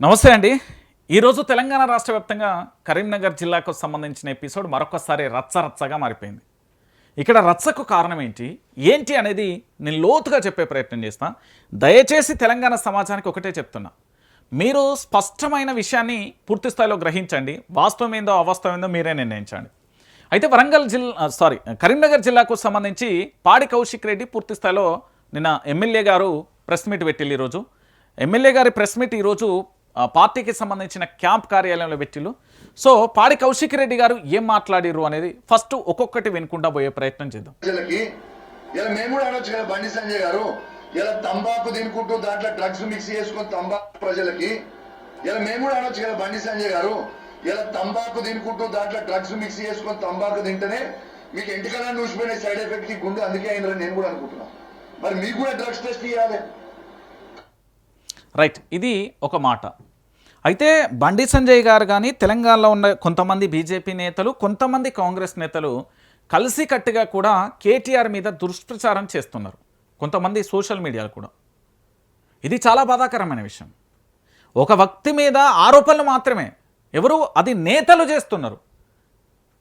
నమస్తే అండి. ఈరోజు తెలంగాణ రాష్ట్ర వ్యాప్తంగా కరీంనగర్ జిల్లాకు సంబంధించిన ఎపిసోడ్ మరొకసారి రచ్చరచ్చగా మారిపోయింది. ఇక్కడ రచ్చకు కారణం ఏంటి అనేది నేను లోతుగా చెప్పే ప్రయత్నం చేస్తా. దయచేసి తెలంగాణ సమాజానికి ఒకటే చెప్తున్నా, మీరు స్పష్టమైన విషయాన్ని పూర్తి స్థాయిలో గ్రహించండి. వాస్తవం ఏందో అవాస్తవం ఏందో మీరే నిర్ణయించండి. అయితే కరీంనగర్ జిల్లాకు సంబంధించి పాడి కౌశిక్ రెడ్డి పూర్తి స్థాయిలో నిన్న ఎమ్మెల్యే గారు ప్రెస్ మీట్ పెట్టిల్లు. ఈరోజు ఎమ్మెల్యే గారి ప్రెస్ మీట్ ఈరోజు పార్టీకి సంబంధించిన క్యాంప్ కార్యాలయంలో పెట్టిల్లు. సో పాడి కౌశిక్ రెడ్డి గారు ఏం మాట్లాడిరు అనేది ఫస్ట్ ఒక్కొక్కటి వినుకుంటా పోయే ప్రయత్నం చేద్దాం. మేము కూడా అనొచ్చు కదా బండి సంజయ్ గారు, ఇలా తంబాకు తినుకుంటూ దాంట్లో డ్రగ్స్ మిక్స్ చేసుకుని తంబాకు ప్రజలకి, ఇలా మేము కూడా అనొచ్చు కదా బండి సంజయ్ గారు, ఇలా తంబాకు తినుకుంటూ దాంట్లో డ్రగ్స్ మిక్స్ చేసుకుని తంబాకు తింటేనే మీకు ఎంటికలా నూసిపోయిన సైడ్ ఎఫెక్ట్ ఈ గుండె అందుకే అయినని నేను కూడా అనుకుంటున్నాను. మరి మీకు కూడా డ్రగ్స్ టెస్ట్ చేయాలి. రైట్, ఇది ఒక మాట. అయితే బండి సంజయ్ గారు కానీ తెలంగాణలో ఉన్న కొంతమంది బీజేపీ నేతలు, కొంతమంది కాంగ్రెస్ నేతలు కలిసికట్టుగా కూడా కేటీఆర్ మీద దుష్ప్రచారం చేస్తున్నారు. కొంతమంది సోషల్ మీడియాలో కూడా. ఇది చాలా బాధాకరమైన విషయం. ఒక వ్యక్తి మీద ఆరోపణలు మాత్రమే, ఎవరు అది నేతలు చేస్తున్నారు.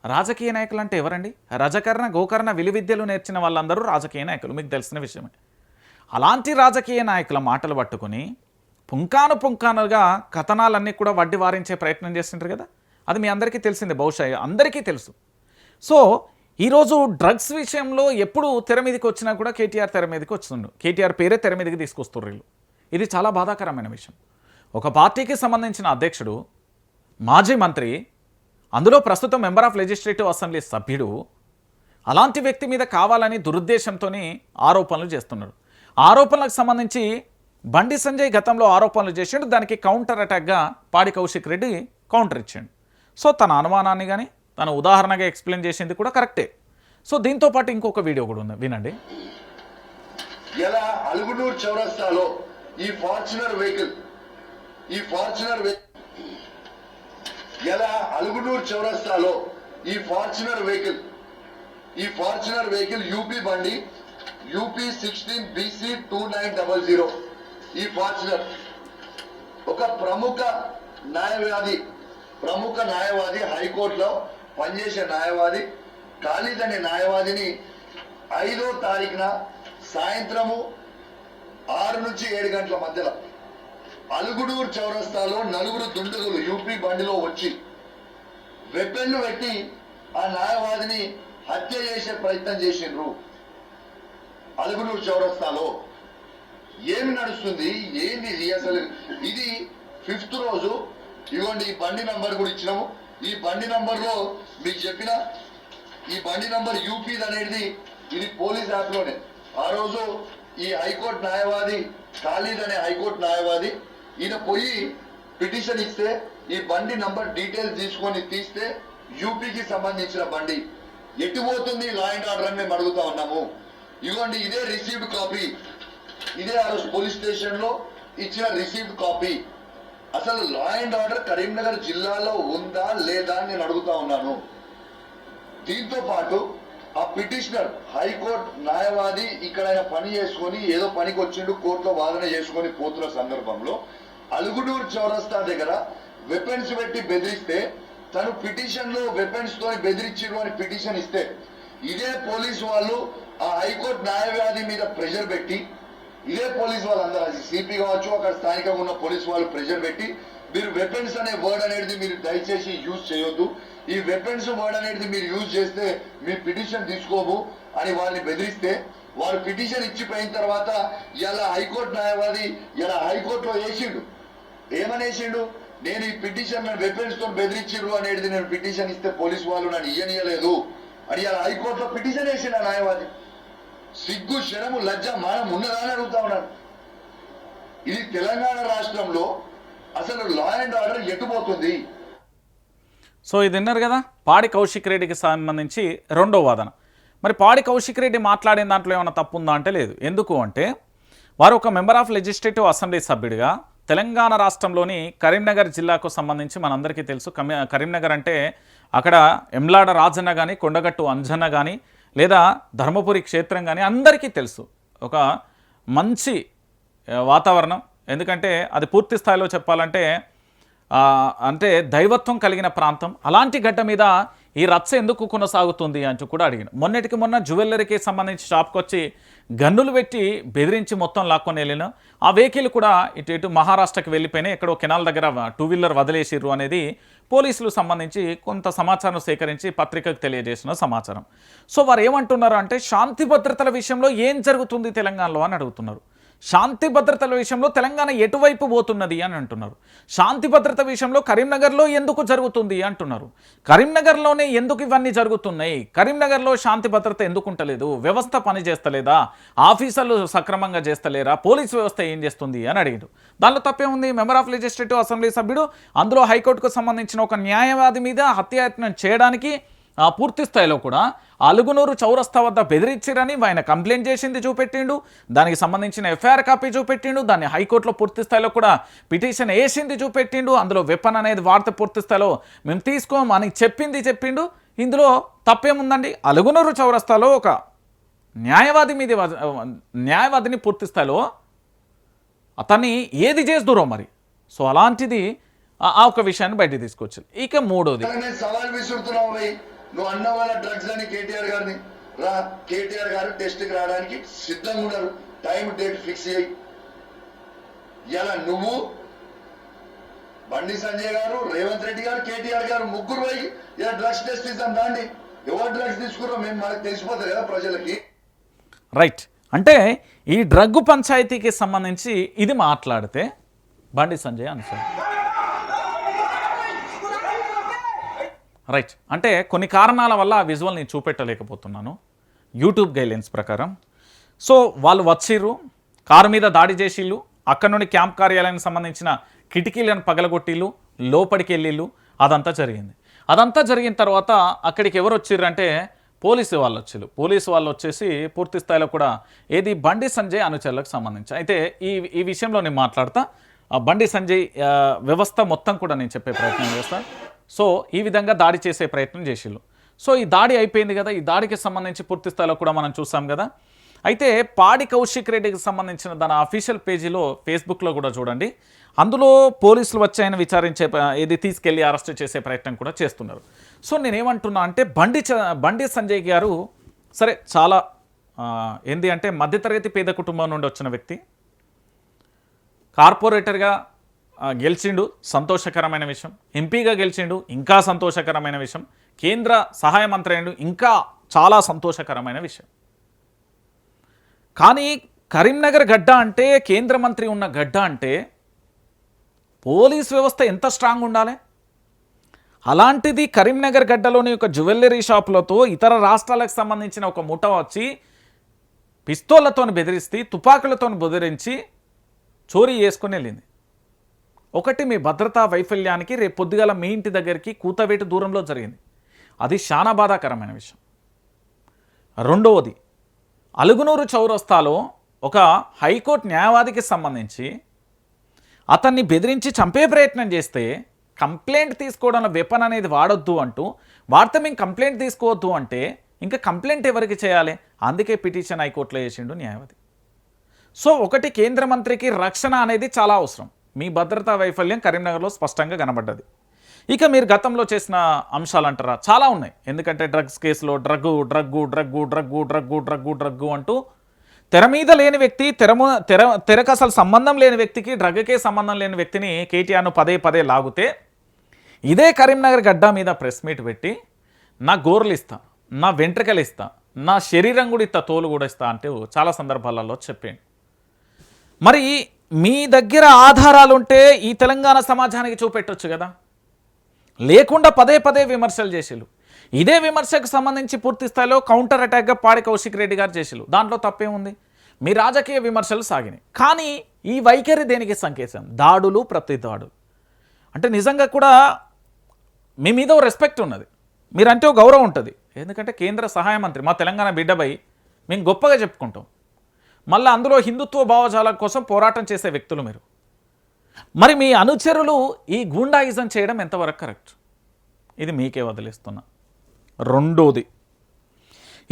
రాజకీయ నాయకులు అంటే ఎవరండి? రజకర్ణ గోకర్ణ విలువిద్యలు నేర్చిన వాళ్ళందరూ రాజకీయ నాయకులు, మీకు తెలిసిన విషయమే. అలాంటి రాజకీయ నాయకుల మాటలు పట్టుకొని పుంకానుగా కథనాలన్నీ కూడా వడ్డీ వారించే ప్రయత్నం చేస్తుంటారు కదా. అది మీ అందరికీ తెలిసిందే, బహుశా అందరికీ తెలుసు. సో ఈరోజు డ్రగ్స్ విషయంలో ఎప్పుడు తెర మీదకి వచ్చినా కూడా కేటీఆర్ తెర మీదకి వస్తుండు. కేటీఆర్ పేరే తెర మీదకి తీసుకొస్తారు వీళ్ళు. ఇది చాలా బాధాకరమైన విషయం. ఒక పార్టీకి సంబంధించిన అధ్యక్షుడు, మాజీ మంత్రి, అందులో ప్రస్తుతం మెంబర్ ఆఫ్ లెజిస్లేటివ్ అసెంబ్లీ సభ్యుడు, అలాంటి వ్యక్తి మీద కావాలని దురుద్దేశంతో ఆరోపణలు చేస్తున్నారు. ఆరోపణలకు సంబంధించి బండి సంజయ్ గతంలో ఆరోపణలు చేసిండు. దానికి కౌంటర్ అటాక్గా పాడి కౌశిక్ రెడ్డి కౌంటర్ ఇచ్చాడు. సో తన అనుమానాన్ని కానీ తన ఉదాహరణగా ఎక్స్ప్లెయిన్ చేసింది కూడా కరెక్టే. సో దీంతో పాటు ఇంకొక వీడియో కూడా ఉంది, వినండి. ఎలా అలుగునూరు చౌరస్తాలో ఈ ఫార్చునర్ వెహికల్ ఎలా అలుగునూరు చౌరస్తాలో ఈ ఫార్చునర్ వెహికల్ యూపీ బండి యూపీ 16 BC 2900. ఈ ఫార్చునర్ ఒక ప్రముఖ న్యాయవాది హైకోర్టులో పనిచేసే న్యాయవాది ఖాళీద్ అనే న్యాయవాదిని 5వ తారీఖున సాయంత్రము 6 నుంచి 7 గంటల మధ్యలో అలుగుడూరు చౌరస్తాలో 4 దుండగులు యూపీ బండిలో వచ్చి వెపన్లు పెట్టి ఆ న్యాయవాదిని హత్య చేసే ప్రయత్నం చేసిండ్రు. అలుగుడూరు చౌరస్తాలో ఏమి నడుస్తుంది, ఏంది ఇది అసలు? ఇది 5th రోజు. ఇవ్వండి, ఈ బండి నంబర్ కూడా ఇచ్చినాము. ఈ బండి నంబర్లో మీకు చెప్పిన ఈ బండి నంబర్ యూపీది అనేది ఇది పోలీస్ యాప్లోనే. ఆ రోజు ఈ హైకోర్టు న్యాయవాది ఖాళీద్ అనే హైకోర్టు న్యాయవాది ఈయన పోయి పిటిషన్ ఇస్తే ఈ బండి నంబర్ డీటెయిల్స్ తీసుకొని తీస్తే యూపీకి సంబంధించిన బండి ఎటు పోతుంది లా అండ్ ఆర్డర్ అని మేము అడుగుతా ఉన్నాము. ఇవ్వండి, ఇదే రిసీవ్డ్ కాపీ, ఇదే ఆ రోజు పోలీస్ స్టేషన్ లో ఇచ్చిన రిసీవ్డ్ కాపీ. అసలు లా అండ్ ఆర్డర్ కరీంనగర్ జిల్లాలో ఉందా లేదా అని నేను అడుగుతా ఉన్నాను. దీంతో పాటు ఆ పిటిషనర్ హైకోర్టు న్యాయవాది ఇక్కడ ఆయన పని చేసుకొని ఏదో పనికి వచ్చిండు, కోర్టులో వాదన చేసుకొని పోతున్న సందర్భంలో అలుగుడూరు చౌరస్తా దగ్గర వెపన్స్ పెట్టి బెదిరిస్తే తను పిటిషన్ లో వెపన్స్ తో బెదిరించిరు అని పిటిషన్ ఇస్తే ఇదే పోలీసు వాళ్ళు ఆ హైకోర్టు న్యాయవాది మీద ప్రెషర్ పెట్టి, ఇదే పోలీసు వాళ్ళందరూ సిపి కావచ్చు, అక్కడ స్థానికంగా ఉన్న పోలీసు వాళ్ళు ప్రెషర్ పెట్టి మీరు వెపన్స్ అనే వర్డ్ అనేది మీరు దయచేసి యూజ్ చేయొద్దు, ఈ వెపన్స్ వర్డ్ అనేది మీరు యూజ్ చేస్తే మీ పిటిషన్ తీసుకోము అని వారిని బెదిరిస్తే వారు పిటిషన్ ఇచ్చిపోయిన తర్వాత ఇలా హైకోర్టు న్యాయవాది ఇలా హైకోర్టులో వేసిండు. ఏమనేసిండు? నేను ఈ పిటిషన్ వెపన్స్ తో బెదిరించిండ్రు అనేది నేను పిటిషన్ ఇస్తే పోలీసు వాళ్ళు నన్ను ఇయ్యనియలేదు అని ఇలా హైకోర్టులో పిటిషన్ వేసిండు ఆ న్యాయవాది. సిగ్గు, శరము, లజ్జ, మానం ఉన్నదా అని అడుగుతా ఉన్నాను. ఇది తెలంగాణ రాష్ట్రంలో అసలు లా అండ్ ఆర్డర్ ఎటుపోతుంది? సో ఇది విన్నారు కదా, పాడి కౌశిక్ రెడ్డికి సంబంధించి రెండో వాదన. మరి పాడి కౌశిక్ రెడ్డి మాట్లాడిన దాంట్లో ఏమైనా తప్పు ఉందా అంటే లేదు. ఎందుకు అంటే వారు ఒక మెంబర్ ఆఫ్ లెజిస్లేటివ్ అసెంబ్లీ సభ్యుడిగా తెలంగాణ రాష్ట్రంలోని కరీంనగర్ జిల్లాకు సంబంధించి మనందరికీ తెలుసు. కరీంనగర్ అంటే అక్కడ ఎమ్లాడ రాజన్న కానీ, కొండగట్టు అంజన్న కానీ, లేదా ధర్మపురి క్షేత్రం కానీ అందరికీ తెలుసు. ఒక మంచి వాతావరణం, ఎందుకంటే అది పూర్తి స్థాయిలో చెప్పాలంటే అంటే దైవత్వం కలిగిన ప్రాంతం. అలాంటి గడ్డ మీద ఈ రచ్చ ఎందుకు కొనసాగుతుంది అంటూ కూడా అడిగాను. మొన్నటికి మొన్న జ్యువెలరీకి సంబంధించి షాప్కి వచ్చి గన్నులు పెట్టి బెదిరించి మొత్తం లాక్కొని వెళ్ళిన ఆ వెహికల్ కూడా ఇటు మహారాష్ట్రకి వెళ్ళిపోయినాయి. ఎక్కడో కెనాల్ దగ్గర 2 వీలర్ వదిలేసిర్రు అనేది పోలీసులు సంబంధించి కొంత సమాచారం సేకరించి పత్రికకు తెలియజేసిన సమాచారం. సో వారు ఏమంటున్నారు అంటే శాంతి భద్రతల విషయంలో ఏం జరుగుతుంది తెలంగాణలో అని అడుగుతున్నారు. శాంతి భద్రతల విషయంలో తెలంగాణ ఎటువైపు పోతున్నది అని అంటున్నారు. శాంతి భద్రత విషయంలో కరీంనగర్లో ఎందుకు జరుగుతుంది అంటున్నారు. కరీంనగర్లోనే ఎందుకు ఇవన్నీ జరుగుతున్నాయి, కరీంనగర్లో శాంతి భద్రత ఎందుకు ఉంటలేదు, వ్యవస్థ పని చేస్తలేదా, ఆఫీసర్లు సక్రమంగా చేస్తలేరా, పోలీసు వ్యవస్థ ఏం చేస్తుంది అని అడిగారు. దానిలో తప్పే ఉంది. మెంబర్ ఆఫ్ లెజిస్లేటివ్ అసెంబ్లీ సభ్యుడు అందులో హైకోర్టుకు సంబంధించిన ఒక న్యాయవాది మీద హత్యాయత్నం చేయడానికి పూర్తి స్థాయిలో కూడా అలుగునూరు చౌరస్తా వద్ద బెదిరించారని ఆయన కంప్లైంట్ చేసింది చూపెట్టిండు. దానికి సంబంధించిన ఎఫ్ఐఆర్ కాపీ చూపెట్టిండు. దాన్ని హైకోర్టులో పూర్తి స్థాయిలో కూడా పిటిషన్ వేసింది చూపెట్టిండు. అందులో వెపన్ అనేది వాడితే పూర్తి స్థాయిలో మేము తీసుకోమని చెప్పిండు. ఇందులో తప్పేముందండి? అలుగునూరు చౌరస్తాలో ఒక న్యాయవాదిని పూర్తి స్థాయిలో అతన్ని ఏది చేస్తురో మరి. సో అలాంటిది ఆ ఒక విషయాన్ని బయట తీసుకొచ్చారు. ఇక మూడోది సవాల్ విసురుతున్నావు. నువ్వు అన్న వాళ్ళ డ్రగ్స్ అని కేటీఆర్ గారిని రా, కేటీఆర్ గారు టెస్ట్కి రావడానికి సిద్ధంగా ఉన్నారు. టైం డేట్ ఫిక్స్ చేయి. ఇలా నువ్వు బండి సంజయ్ గారు, రేవంత్ రెడ్డి గారు, కేటీఆర్ గారు ముగ్గురు పోయి ఇలా డ్రగ్స్ టెస్ట్ ఇద్దాం దాండి. ఎవరు డ్రగ్స్ తీసుకున్నారో మేము మనకు తెలిసిపోతుంది కదా ప్రజలకి. రైట్. అంటే ఈ డ్రగ్ పంచాయతీకి సంబంధించి ఇది మాట్లాడితే బండి సంజయ్ అనుసారం రైట్. అంటే కొన్ని కారణాల వల్ల ఆ విజువల్ నేను చూపెట్టలేకపోతున్నాను యూట్యూబ్ గైడ్లైన్స్ ప్రకారం. సో వాళ్ళు వచ్చిర్రు, కారు మీద దాడి చేసిళ్ళు, అక్కడ నుండి క్యాంప్ కార్యాలయానికి సంబంధించిన కిటికీలను పగలగొట్టిళ్ళు, లోపలికి వెళ్ళిళ్ళు. అదంతా జరిగిన తర్వాత అక్కడికి ఎవరు వచ్చిర్రు అంటే పోలీసు వాళ్ళు వచ్చేసి పూర్తి స్థాయిలో కూడా ఏది బండి సంజయ్ అనుచరులకు సంబంధించి. అయితే ఈ విషయంలో నేను మాట్లాడతా. బండి సంజయ్ వ్యవస్థ మొత్తం కూడా నేను చెప్పే ప్రయత్నం చేస్తాను. సో ఈ విధంగా దాడి చేసే ప్రయత్నం చేసిళ్ళు. సో ఈ దాడి అయిపోయింది కదా. ఈ దాడికి సంబంధించి పూర్తి స్థాయిలో కూడా మనం చూసాం కదా. అయితే పాడి కౌశిక్ రెడ్డికి సంబంధించిన దాని అఫీషియల్ పేజీలో ఫేస్బుక్లో కూడా చూడండి. అందులో పోలీసులు వచ్చి ఆయన విచారించే ఇది తీసుకెళ్ళి అరెస్ట్ చేసే ప్రయత్నం కూడా చేస్తున్నారు. సో నేనేమంటున్నా అంటే బండి సంజయ్ గారు సరే చాలా ఏంది అంటే మధ్యతరగతి పేద కుటుంబం నుండి వచ్చిన వ్యక్తి, కార్పొరేటర్గా గెలిచిండు, సంతోషకరమైన విషయం. ఎంపీగా గెలిచిండు, ఇంకా సంతోషకరమైన విషయం. కేంద్ర సహాయ మంత్రి అయ్యిండు, ఇంకా చాలా సంతోషకరమైన విషయం. కానీ కరీంనగర్ గడ్డ అంటే, కేంద్ర మంత్రి ఉన్న గడ్డ అంటే పోలీస్ వ్యవస్థ ఎంత స్ట్రాంగ్ ఉండాలి? అలాంటిది కరీంనగర్ గడ్డలోని ఒక జ్యువెలరీ షాపులతో ఇతర రాష్ట్రాలకు సంబంధించిన ఒక ముఠ వచ్చి పిస్తోళ్లతో బెదిరిస్తే, తుపాకులతో బెదిరించి చోరీ చేసుకుని వెళ్ళింది. ఒకటి మీ భద్రతా వైఫల్యానికి రేపు పొద్దుగాల మీ ఇంటి దగ్గరికి కూతవేటు దూరంలో జరిగింది. అది చాలా బాధాకరమైన విషయం. రెండవది, అలుగునూరు చౌరస్తాలో ఒక హైకోర్టు న్యాయవాదికి సంబంధించి అతన్ని బెదిరించి చంపే ప్రయత్నం చేస్తే కంప్లైంట్ తీసుకోవడంలో వెపన్ అనేది వాడొద్దు అంటూ, వాడితే మేము కంప్లైంట్ తీసుకోవద్దు అంటే ఇంకా కంప్లైంట్ ఎవరికి చేయాలి? అందుకే పిటిషన్ హైకోర్టులో వేసిండు న్యాయవాది. సో ఒకటి, కేంద్ర మంత్రికి రక్షణ అనేది చాలా అవసరం. మీ భద్రతా వైఫల్యం కరీంనగర్లో స్పష్టంగా కనబడ్డది. ఇక మీరు గతంలో చేసిన అంశాలు అంటారా, చాలా ఉన్నాయి. ఎందుకంటే డ్రగ్స్ కేసులో డ్రగ్గు అంటూ తెర మీద లేని వ్యక్తి, తెరకు అసలు సంబంధం లేని వ్యక్తికి, డ్రగ్కే సంబంధం లేని వ్యక్తిని కేటీఆర్ను పదే లాగితే, ఇదే కరీంనగర్ గడ్డ మీద ప్రెస్ మీట్ పెట్టి నా గోర్లు ఇస్తా, నా వెంట్రుకలు ఇస్తా, నా శరీరం కూడా ఇస్తా, తోలు కూడా ఇస్తా అంటే చాలా సందర్భాలలో చెప్పాను. మరి మీ దగ్గర ఆధారాలు ఉంటే ఈ తెలంగాణ సమాజానికి చూపెట్టొచ్చు కదా. లేకుండా పదే విమర్శలు చేసిళ్ళు. ఇదే విమర్శకు సంబంధించి పూర్తి స్థాయిలో కౌంటర్ అటాక్గా పాడి కౌశిక్ రెడ్డి గారు చేసిళ్ళు. దాంట్లో తప్పేముంది? మీ రాజకీయ విమర్శలు సాగినాయి. కానీ ఈ వైఖరి దేనికి సంకేతం? దాడులు, ప్రతి దాడులు. అంటే నిజంగా కూడా మీ మీద ఓ రెస్పెక్ట్ ఉన్నది, మీరంటే ఓ గౌరవం ఉంటుంది. ఎందుకంటే కేంద్ర సహాయ మంత్రి, మా తెలంగాణ బిడ్డపై మేము గొప్పగా చెప్పుకుంటాం. మళ్ళీ అందులో హిందుత్వ భావజాలం కోసం పోరాటం చేసే వ్యక్తులు మీరు. మరి మీ అనుచరులు ఈ గూండాయిజం చేయడం ఎంతవరకు కరెక్ట్? ఇది మీకే వదిలేస్తున్నా. రెండోది,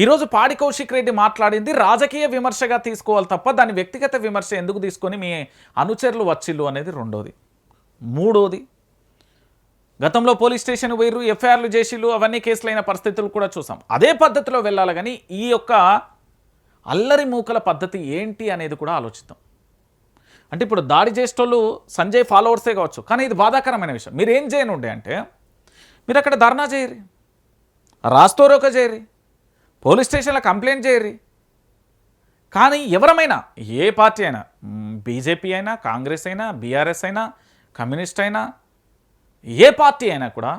ఈరోజు పాడి కౌశిక్ రెడ్డి మాట్లాడింది రాజకీయ విమర్శగా తీసుకోవాలి తప్ప దాని వ్యక్తిగత విమర్శ ఎందుకు తీసుకొని మీ అనుచరులు వచ్చిల్లు అనేది రెండోది. మూడోది, గతంలో పోలీస్ స్టేషన్ పోయిర్రు, ఎఫ్ఐఆర్లు చేసిళ్ళు, అవన్నీ కేసులైన పరిస్థితులు కూడా చూసాం. అదే పద్ధతిలో వెళ్ళాలి కానీ ఈ యొక్క అల్లరి మూకల పద్ధతి ఏంటి అనేది కూడా ఆలోచిద్దాం. అంటే ఇప్పుడు దాడి చేసేటోళ్ళు సంజయ్ ఫాలోవర్సే కావచ్చు, కానీ ఇది బాధాకరమైన విషయం. మీరు ఏం చేయనుండే అంటే మీరు అక్కడ ధర్నా చేయరు, రాస్తోరోక చేయరు, పోలీస్ స్టేషన్లో కంప్లైంట్ చేయరు. కానీ ఎవరమైనా ఏ పార్టీ అయినా, బీజేపీ అయినా, కాంగ్రెస్ అయినా, బీఆర్ఎస్ అయినా, కమ్యూనిస్ట్ అయినా, ఏ పార్టీ అయినా కూడా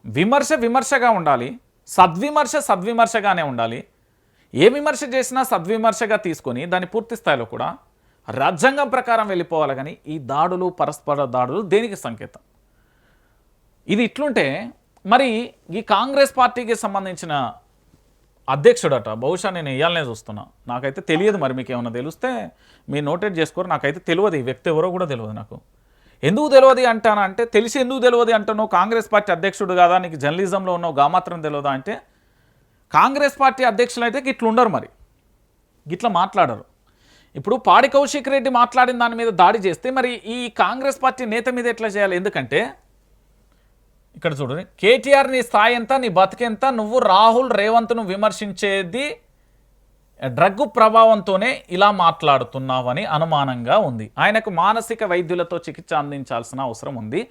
విమర్శ విమర్శగా ఉండాలి, సద్విమర్శ సద్విమర్శగానే ఉండాలి. ఏ విమర్శ చేసినా సద్విమర్శగా తీసుకొని దాన్ని పూర్తి స్థాయిలో కూడా రాజ్యాంగం ప్రకారం వెళ్ళిపోవాలి. కానీ ఈ దాడులు, పరస్పర దాడులు దేనికి సంకేతం? ఇది ఇట్లుంటే మరి ఈ కాంగ్రెస్ పార్టీకి సంబంధించిన అధ్యక్షుడట, బహుశా నేను ఇవ్వాలనే చూస్తున్నా, నాకైతే తెలియదు, మరి మీకు ఏమైనా తెలిస్తే మీరు నోటెడ్ చేసుకోరు. నాకైతే తెలియదు, ఈ వ్యక్తి ఎవరో కూడా తెలియదు. నాకు ఎందుకు తెలియదు అంటానంటే, తెలిసి ఎందుకు తెలియదు అంటానో, కాంగ్రెస్ పార్టీ అధ్యక్షుడు కాదా, నీకు జర్నలిజంలో ఉన్నావు, గా మాత్రం తెలియదా అంటే, కాంగ్రెస్ పార్టీ అధ్యక్షులు అయితే గిట్ల ఉండరు, మరి గిట్లా మాట్లాడరు. ఇప్పుడు పాడి కౌశిక్ రెడ్డి మాట్లాడిన దాని మీద దాడి చేస్తే మరి ఈ కాంగ్రెస్ పార్టీ నేత మీద ఎట్లా చేయాలి? ఎందుకంటే ఇక్కడ చూడండి, కేటీఆర్ నీ స్థాయి ఎంత, నీ బతికెంత, నువ్వు రాహుల్ రేవంత్ను విమర్శించేది డ్రగ్ ప్రభావంతోనే ఇలా మాట్లాడుతున్నావని అనుమానంగా ఉంది. ఆయనకు మానసిక వైద్యులతో చికిత్స అందించాల్సిన అవసరం ఉంది.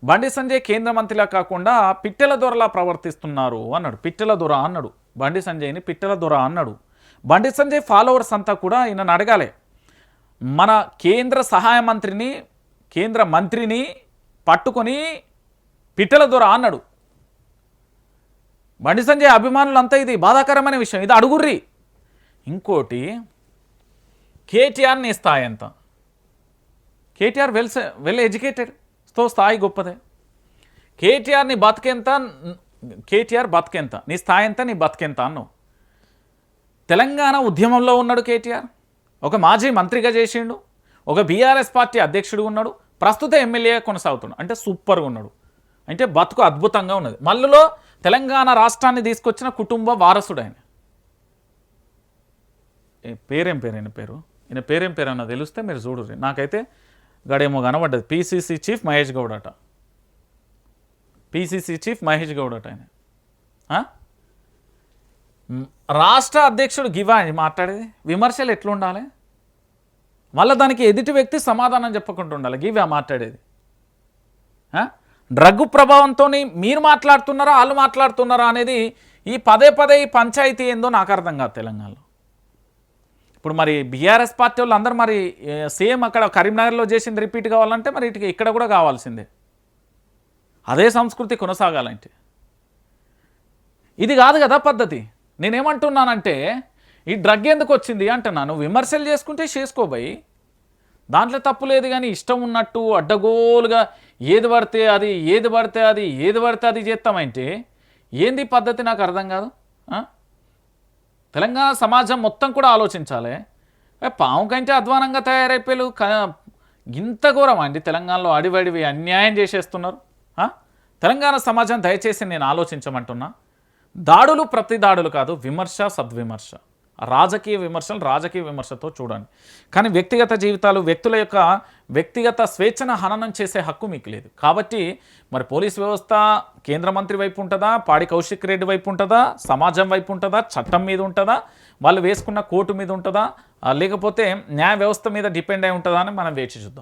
బండి సంజయ్ కేంద్ర మంత్రిలా కాకుండా పిట్టెల దొరలా ప్రవర్తిస్తున్నారు అన్నాడు. పిట్టెల దొర అన్నాడు, బండి సంజయ్ని పిట్టెల దొర అన్నాడు. బండి సంజయ్ ఫాలోవర్స్ అంతా కూడా ఈయనను అడగాలి, మన కేంద్ర సహాయ మంత్రిని, కేంద్ర మంత్రిని పట్టుకొని పిట్టెల దొర అన్నాడు. బండి సంజయ్ అభిమానులంతా ఇది బాధాకరమైన విషయం, ఇది అడుగుర్రి. ఇంకోటి, కేటీఆర్ నీ స్థాయి ఎంత? కేటీఆర్ వెల్ ఎడ్యుకేటెడ్, స్థాయి గొప్పదే. కేటీఆర్ నీ బతికెంత, కేటీఆర్ బతికెంత, నీ స్థాయి ఎంత, నీ బతికెంత అన్నావు. తెలంగాణ ఉద్యమంలో ఉన్నాడు కేటీఆర్, ఒక మాజీ మంత్రిగా చేసిండు, ఒక బీఆర్ఎస్ పార్టీ అధ్యక్షుడు ఉన్నాడు, ప్రస్తుత ఎమ్మెల్యే కొనసాగుతున్నాడు. అంటే సూపర్గా ఉన్నాడు, అంటే బతుకు అద్భుతంగా ఉన్నది. మళ్ళీలో తెలంగాణ రాష్ట్రాన్ని తీసుకొచ్చిన కుటుంబ వారసుడు ఆయన. పేరేం పేరు ఈయన పేరేం పేరు అన్న తెలిస్తే మీరు చూడరు. నాకైతే గడేమో కనబడ్డది, పీసీసీ చీఫ్ మహేష్ గౌడ్ అట. పీసీసీ చీఫ్ మహేష్ గౌడ్ అట ఆయన. రాష్ట్ర అధ్యక్షుడు గివా మాట్లాడేది, విమర్శలు ఎట్లుండాలి, మళ్ళీ దానికి ఎదుటి వ్యక్తి సమాధానం చెప్పకుండా ఉండాలి, గివా మాట్లాడేది. డ్రగ్ ప్రభావంతో మీరు మాట్లాడుతున్నారా, వాళ్ళు మాట్లాడుతున్నారా అనేది ఈ పదే ఈ పంచాయతీ ఏందో నాకు అర్థం కాదు తెలంగాణలో. ఇప్పుడు మరి బీఆర్ఎస్ పార్టీ వాళ్ళు అందరూ మరి సేమ్ అక్కడ కరీంనగర్లో చేసింది రిపీట్ కావాలంటే మరి ఇక్కడ కూడా కావాల్సిందే, అదే సంస్కృతి కొనసాగాలంటే. ఇది కాదు కదా పద్ధతి. నేనేమంటున్నానంటే, ఈ డ్రగ్ ఎందుకు వచ్చింది అంటున్నాను, విమర్శలు చేసుకుంటే చేసుకోబోయి, దాంట్లో తప్పు లేదు. కానీ ఇష్టం ఉన్నట్టు అడ్డగోలుగా ఏది పడితే అది చేస్తామంటే ఏంది పద్ధతి? నాకు అర్థం కాదు. తెలంగాణ సమాజం మొత్తం కూడా ఆలోచించాలి. పాము కంటే అధ్వానంగా తయారైపోయారు. ఇంత ఘోరం అండి తెలంగాణలో, అడివడివి అన్యాయం చేసేస్తున్నారు. తెలంగాణ సమాజం దయచేసి నేను ఆలోచించమంటున్నా. దాడులు ప్రతి దాడులు కాదు, విమర్శ సద్విమర్శ, రాజకీయ విమర్శలు రాజకీయ విమర్శతో చూడండి. కానీ వ్యక్తిగత జీవితాలు, వ్యక్తుల యొక్క వ్యక్తిగత స్వేచ్ఛను హననం చేసే హక్కు మీకు లేదు. కాబట్టి మరి పోలీస్ వ్యవస్థ కేంద్ర మంత్రి వైపు ఉంటుందా, పాడి కౌశిక్ రెడ్డి వైపు ఉంటుందా, సమాజం వైపు ఉంటుందా, చట్టం మీద ఉంటుందా, వాళ్ళు వేసుకున్న కోర్టు మీద ఉంటుందా, లేకపోతే న్యాయ వ్యవస్థ మీద డిపెండ్ అయి ఉంటుందా అని మనం వేచి చూద్దాం.